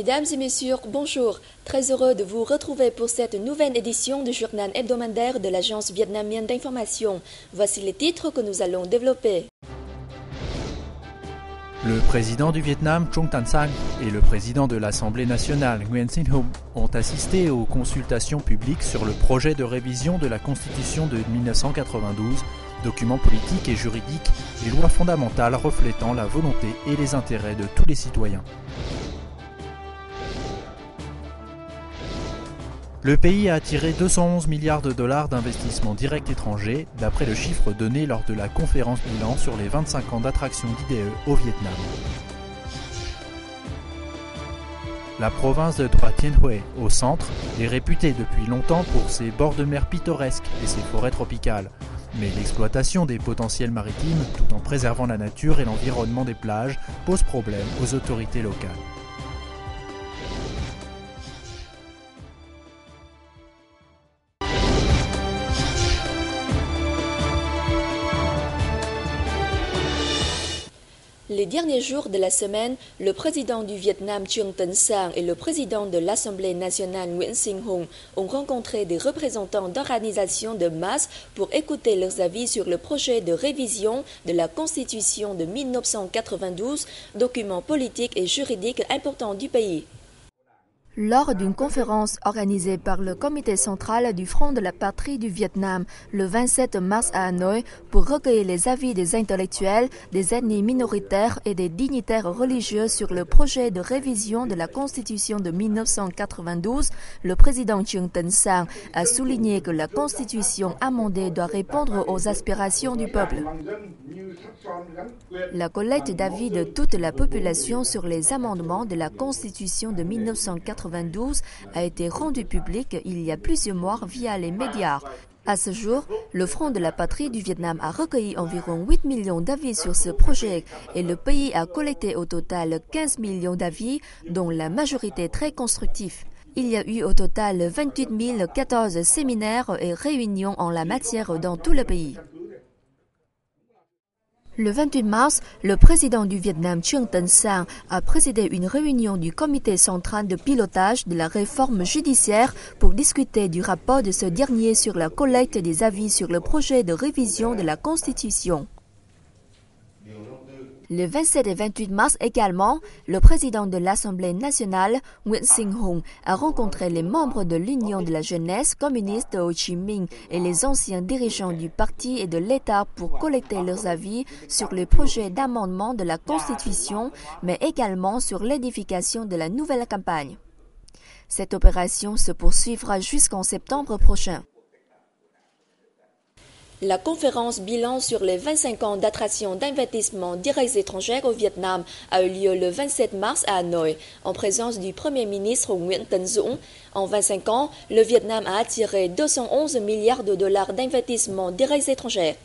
Mesdames et messieurs, bonjour. Très heureux de vous retrouver pour cette nouvelle édition du journal hebdomadaire de l'Agence vietnamienne d'information. Voici les titres que nous allons développer. Le président du Vietnam, Trung Tan Sang, et le président de l'Assemblée nationale, Nguyen Sinh Hung, ont assisté aux consultations publiques sur le projet de révision de la Constitution de 1992, document politique et juridique et loi fondamentale reflétant la volonté et les intérêts de tous les citoyens. Le pays a attiré 211 milliards de dollars d'investissements directs étrangers, d'après le chiffre donné lors de la conférence bilan sur les 25 ans d'attraction d'IDE au Vietnam. La province de Trois Thien Huay, au centre, est réputée depuis longtemps pour ses bords de mer pittoresques et ses forêts tropicales. Mais l'exploitation des potentiels maritimes, tout en préservant la nature et l'environnement des plages, pose problème aux autorités locales. Les derniers jours de la semaine, le président du Vietnam Trung Tan Sang et le président de l'Assemblée nationale Nguyen Sinh Hung ont rencontré des représentants d'organisations de masse pour écouter leurs avis sur le projet de révision de la Constitution de 1992, document politique et juridique important du pays. Lors d'une conférence organisée par le Comité central du Front de la Patrie du Vietnam le 27 mars à Hanoï pour recueillir les avis des intellectuels, des ethnies minoritaires et des dignitaires religieux sur le projet de révision de la Constitution de 1992, le président Trung Tan Sang a souligné que la Constitution amendée doit répondre aux aspirations du peuple. La collecte d'avis de toute la population sur les amendements de la Constitution de 1992 a été rendue publique il y a plusieurs mois via les médias. À ce jour, le Front de la Patrie du Vietnam a recueilli environ 8 millions d'avis sur ce projet et le pays a collecté au total 15 millions d'avis, dont la majorité très constructive. Il y a eu au total 28 014 séminaires et réunions en la matière dans tout le pays. Le 28 mars, le président du Vietnam, Trung Tan Sang, a présidé une réunion du comité central de pilotage de la réforme judiciaire pour discuter du rapport de ce dernier sur la collecte des avis sur le projet de révision de la Constitution. Le 27 et 28 mars également, le président de l'Assemblée nationale, Nguyen Sinh Hung, a rencontré les membres de l'Union de la jeunesse communiste de Ho Chi Minh et les anciens dirigeants du parti et de l'État pour collecter leurs avis sur le projet d'amendement de la Constitution, mais également sur l'édification de la nouvelle campagne. Cette opération se poursuivra jusqu'en septembre prochain. La conférence bilan sur les 25 ans d'attraction d'investissements directs étrangers au Vietnam a eu lieu le 27 mars à Hanoï, en présence du Premier ministre Nguyễn Tấn Dũng. En 25 ans, le Vietnam a attiré 211 milliards de dollars d'investissements directs étrangers.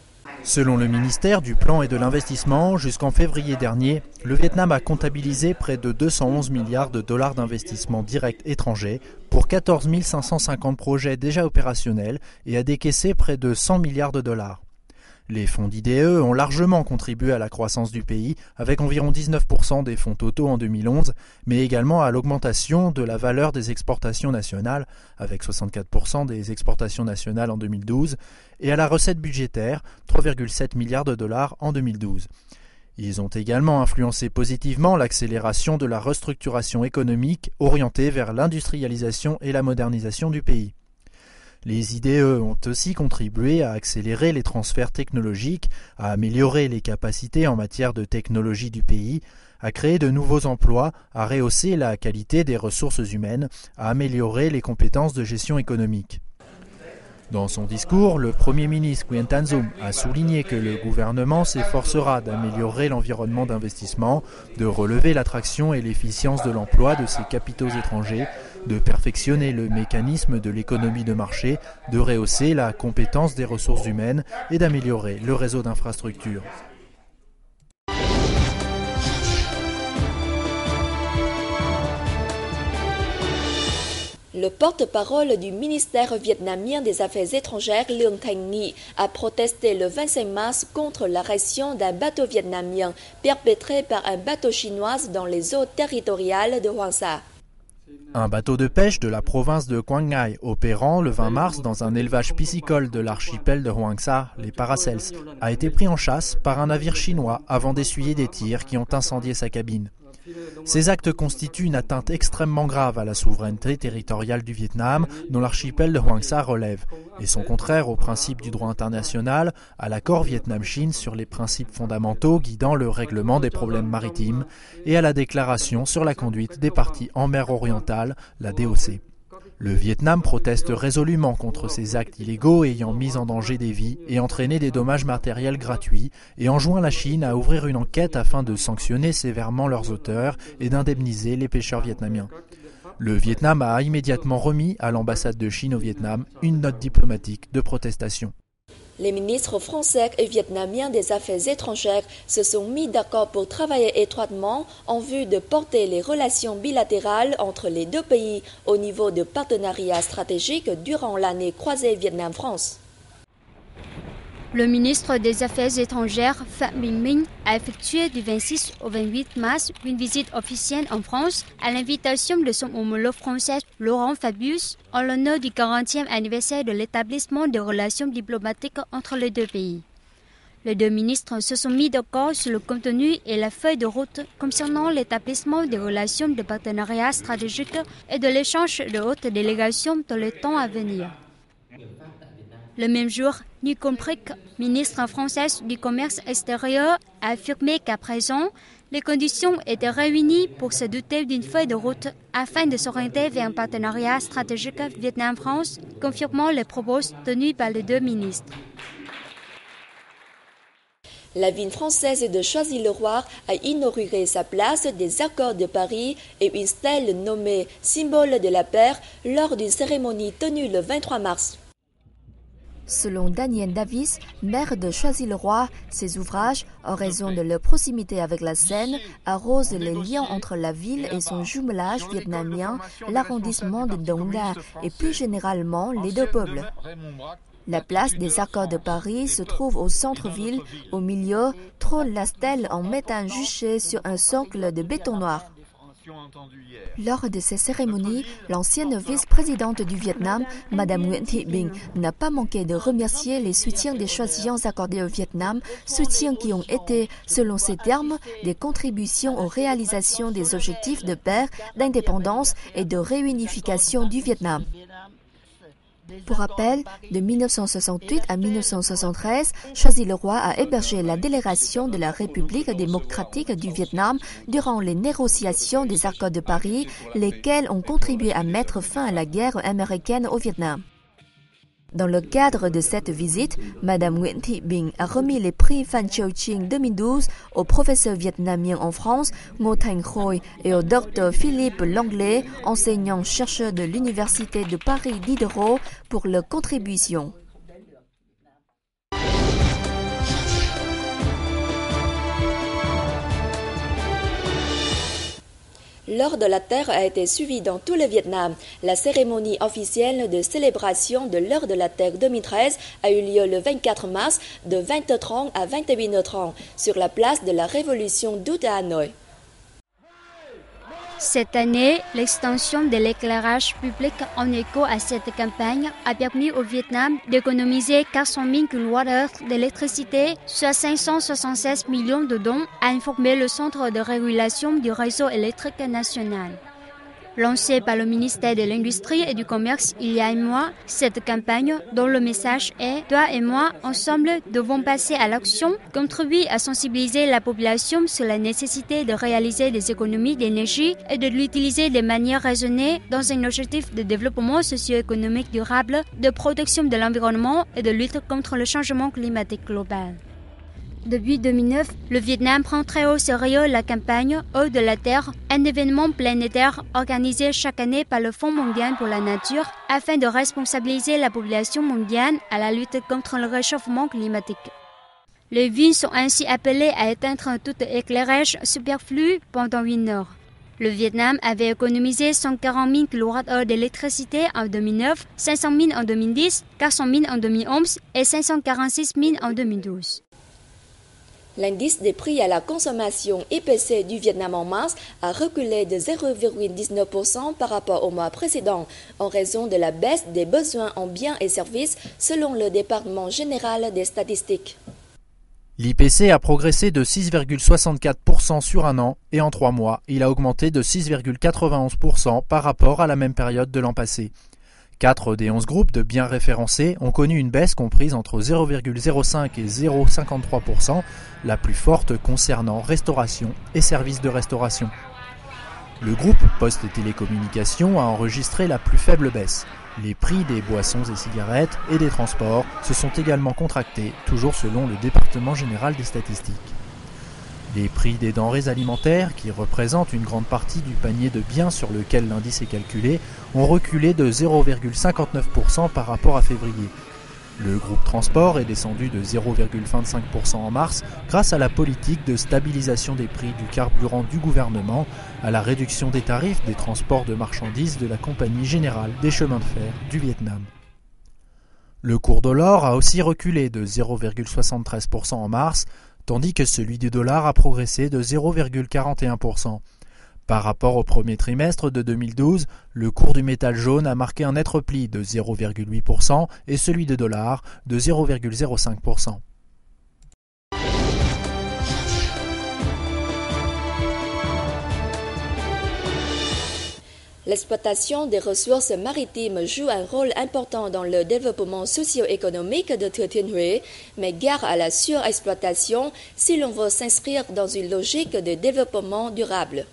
Selon le ministère du Plan et de l'Investissement, jusqu'en février dernier, le Vietnam a comptabilisé près de 211 milliards de dollars d'investissements directs étrangers pour 14 550 projets déjà opérationnels et a décaissé près de 100 milliards de dollars. Les fonds d'IDE ont largement contribué à la croissance du pays, avec environ 19% des fonds totaux en 2011, mais également à l'augmentation de la valeur des exportations nationales, avec 64% des exportations nationales en 2012, et à la recette budgétaire, 3,7 milliards de dollars en 2012. Ils ont également influencé positivement l'accélération de la restructuration économique orientée vers l'industrialisation et la modernisation du pays. Les IDE ont aussi contribué à accélérer les transferts technologiques, à améliorer les capacités en matière de technologie du pays, à créer de nouveaux emplois, à rehausser la qualité des ressources humaines, à améliorer les compétences de gestion économique. Dans son discours, le Premier ministre Nguyen Tan Dung a souligné que le gouvernement s'efforcera d'améliorer l'environnement d'investissement, de relever l'attraction et l'efficience de l'emploi de ces capitaux étrangers, de perfectionner le mécanisme de l'économie de marché, de rehausser la compétence des ressources humaines et d'améliorer le réseau d'infrastructures. Le porte-parole du ministère vietnamien des Affaires étrangères Lương Thanh Nghị a protesté le 25 mars contre l'arrestation d'un bateau vietnamien perpétré par un bateau chinois dans les eaux territoriales de Hoàng Sa. Un bateau de pêche de la province de Quang Ngai opérant le 20 mars dans un élevage piscicole de l'archipel de Hoang Sa, les Paracels, a été pris en chasse par un navire chinois avant d'essuyer des tirs qui ont incendié sa cabine. Ces actes constituent une atteinte extrêmement grave à la souveraineté territoriale du Vietnam, dont l'archipel de Hoang Sa relève, et sont contraires aux principes du droit international, à l'accord Vietnam-Chine sur les principes fondamentaux guidant le règlement des problèmes maritimes, et à la déclaration sur la conduite des parties en mer orientale, la DOC. Le Vietnam proteste résolument contre ces actes illégaux ayant mis en danger des vies et entraîné des dommages matériels gratuits et enjoint la Chine à ouvrir une enquête afin de sanctionner sévèrement leurs auteurs et d'indemniser les pêcheurs vietnamiens. Le Vietnam a immédiatement remis à l'ambassade de Chine au Vietnam une note diplomatique de protestation. Les ministres français et vietnamiens des Affaires étrangères se sont mis d'accord pour travailler étroitement en vue de porter les relations bilatérales entre les deux pays au niveau de partenariat stratégique durant l'année croisée Vietnam-France. Le ministre des Affaires étrangères, Phạm Bình Minh, a effectué du 26 au 28 mars une visite officielle en France à l'invitation de son homologue français Laurent Fabius en l'honneur du 40e anniversaire de l'établissement des relations diplomatiques entre les deux pays. Les deux ministres se sont mis d'accord sur le contenu et la feuille de route concernant l'établissement des relations de partenariat stratégique et de l'échange de hautes délégations dans les temps à venir. Le même jour, Nico Prick, ministre français du Commerce extérieur, a affirmé qu'à présent, les conditions étaient réunies pour se doter d'une feuille de route afin de s'orienter vers un partenariat stratégique Vietnam-France, confirmant les propos tenus par les deux ministres. La ville française de Choisy-le-Roi a inauguré sa place des accords de Paris et une stèle nommée symbole de la paix lors d'une cérémonie tenue le 23 mars. Selon Daniel Davis, maire de Choisy-le-Roi, ces ouvrages, en raison de leur proximité avec la Seine, arrosent les liens entre la ville et son jumelage vietnamien, l'arrondissement de Đông Đa et plus généralement les deux peuples. La place des Accords de Paris se trouve au centre-ville. Au milieu, trône la stèle en métal juché sur un socle de béton noir. Lors de ces cérémonies, l'ancienne vice-présidente du Vietnam, Madame Nguyễn Thị Bình, n'a pas manqué de remercier les soutiens des Choisyens accordés au Vietnam, soutiens qui ont été, selon ses termes, des contributions aux réalisations des objectifs de paix, d'indépendance et de réunification du Vietnam. Pour rappel, de 1968 à 1973, Choisy-le-Roi a hébergé la délégation de la République démocratique du Vietnam durant les négociations des accords de Paris, lesquels ont contribué à mettre fin à la guerre américaine au Vietnam. Dans le cadre de cette visite, Madame Nguyễn Thị Bình a remis les prix Phan Châu Trinh 2012 au professeur vietnamien en France, Ngô Thành Khôi, et au Dr Philippe Langlais, enseignant-chercheur de l'Université de Paris Diderot, pour leur contribution. L'Heure de la Terre a été suivie dans tout le Vietnam. La cérémonie officielle de célébration de l'Heure de la Terre 2013 a eu lieu le 24 mars de 20h30 à 21h30 sur la place de la Révolution d'août à Hanoï. Cette année, l'extension de l'éclairage public en écho à cette campagne a permis au Vietnam d'économiser 400 000 kWh d'électricité, soit 576 millions de dons, a informé le Centre de régulation du réseau électrique national. Lancée par le ministère de l'Industrie et du Commerce il y a un mois, cette campagne, dont le message est « Toi et moi, ensemble, devons passer à l'action », contribue à sensibiliser la population sur la nécessité de réaliser des économies d'énergie et de l'utiliser de manière raisonnée dans un objectif de développement socio-économique durable, de protection de l'environnement et de lutte contre le changement climatique global. Depuis 2009, le Vietnam prend très au sérieux la campagne Eau de la Terre, un événement planétaire organisé chaque année par le Fonds mondial pour la nature afin de responsabiliser la population mondiale à la lutte contre le réchauffement climatique. Les villes sont ainsi appelées à éteindre tout éclairage superflu pendant 1 heure. Le Vietnam avait économisé 140 000 kWh d'électricité en 2009, 500 000 en 2010, 400 000 en 2011 et 546 000 en 2012. L'indice des prix à la consommation IPC du Vietnam en mars a reculé de 0,19% par rapport au mois précédent en raison de la baisse des besoins en biens et services selon le département général des statistiques. L'IPC a progressé de 6,64% sur un an et en 3 mois, il a augmenté de 6,91% par rapport à la même période de l'an passé. 4 des 11 groupes de biens référencés ont connu une baisse comprise entre 0,05 et 0,53%, la plus forte concernant restauration et services de restauration. Le groupe Poste et Télécommunications a enregistré la plus faible baisse. Les prix des boissons et cigarettes et des transports se sont également contractés, toujours selon le département général des statistiques. Les prix des denrées alimentaires, qui représentent une grande partie du panier de biens sur lequel l'indice est calculé, ont reculé de 0,59% par rapport à février. Le groupe transport est descendu de 0,25% en mars grâce à la politique de stabilisation des prix du carburant du gouvernement, à la réduction des tarifs des transports de marchandises de la Compagnie générale des chemins de fer du Vietnam. Le cours de l'or a aussi reculé de 0,73% en mars, tandis que celui du dollar a progressé de 0,41%. Par rapport au premier trimestre de 2012, le cours du métal jaune a marqué un net repli de 0,8% et celui du dollar de 0,05%. L'exploitation des ressources maritimes joue un rôle important dans le développement socio-économique de Thừa Thiên Huế, mais gare à la surexploitation si l'on veut s'inscrire dans une logique de développement durable.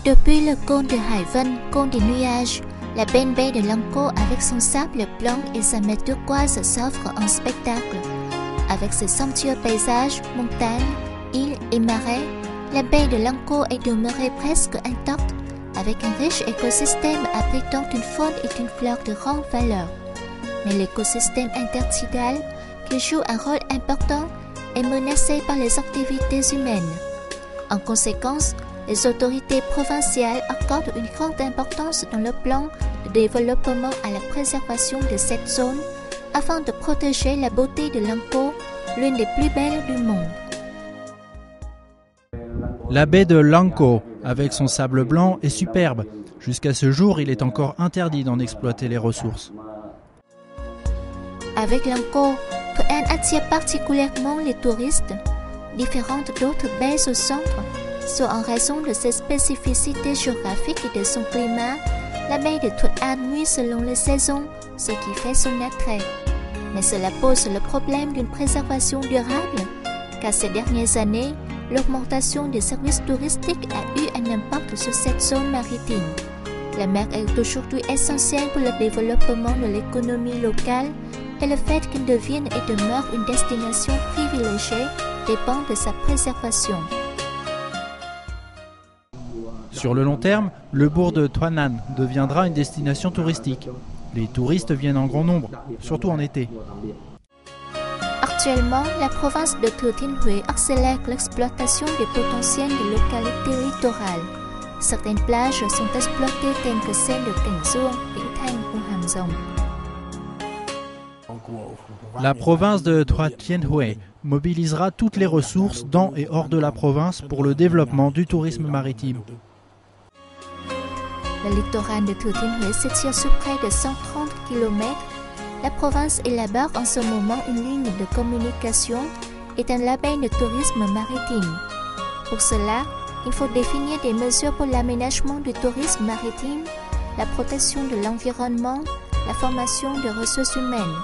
Depuis le cône de Hải Vân, cône des nuages, la belle baie de Lăng Cô avec son sable blanc et sa mer turquoise s'offre un spectacle. Avec ses somptueux paysages, montagnes, îles et marais, la baie de Lăng Cô est demeurée presque intacte, avec un riche écosystème abritant une faune et une flore de grande valeur. Mais l'écosystème intertidal, qui joue un rôle important, est menacé par les activités humaines. En conséquence, les autorités provinciales accordent une grande importance dans le plan de développement à la préservation de cette zone afin de protéger la beauté de Lăng Cô, l'une des plus belles du monde. La baie de Lăng Cô, avec son sable blanc, est superbe. Jusqu'à ce jour, il est encore interdit d'en exploiter les ressources. Avec Lăng Cô, Thuận An attire particulièrement les touristes. Différentes d'autres baies au centre, soit en raison de ses spécificités géographiques et de son climat, la baie de Thuận An mue selon les saisons, ce qui fait son attrait. Mais cela pose le problème d'une préservation durable, car ces dernières années, l'augmentation des services touristiques a eu un impact sur cette zone maritime. La mer est aujourd'hui essentielle pour le développement de l'économie locale et le fait qu'elle devienne et demeure une destination privilégiée dépend de sa préservation. Sur le long terme, le bourg de Thuận An deviendra une destination touristique. Les touristes viennent en grand nombre, surtout en été. Actuellement, la province de Thừa Thiên Huế accélère l'exploitation des potentiels des localités littorales. Certaines plages sont exploitées telles que celle de Cảnh Dương, Vĩnh Thanh ou Hàm Rồng. La province de Thừa Thiên Huế mobilisera toutes les ressources dans et hors de la province pour le développement du tourisme maritime. Le littoral de Thừa Thiên Huế s'étire sur près de 130 km. La province élabore en ce moment une ligne de communication et un label de tourisme maritime. Pour cela, il faut définir des mesures pour l'aménagement du tourisme maritime, la protection de l'environnement, la formation des ressources humaines.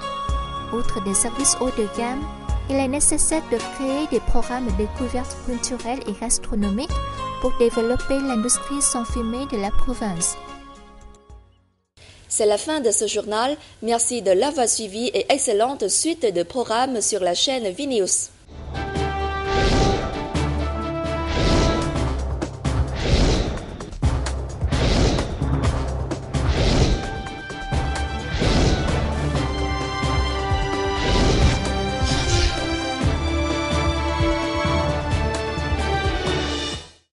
Outre des services haut de gamme, il est nécessaire de créer des programmes de découverte culturelle et gastronomique pour développer l'industrie sans fumée de la province. C'est la fin de ce journal. Merci de l'avoir suivi et excellente suite de programmes sur la chaîne VNews.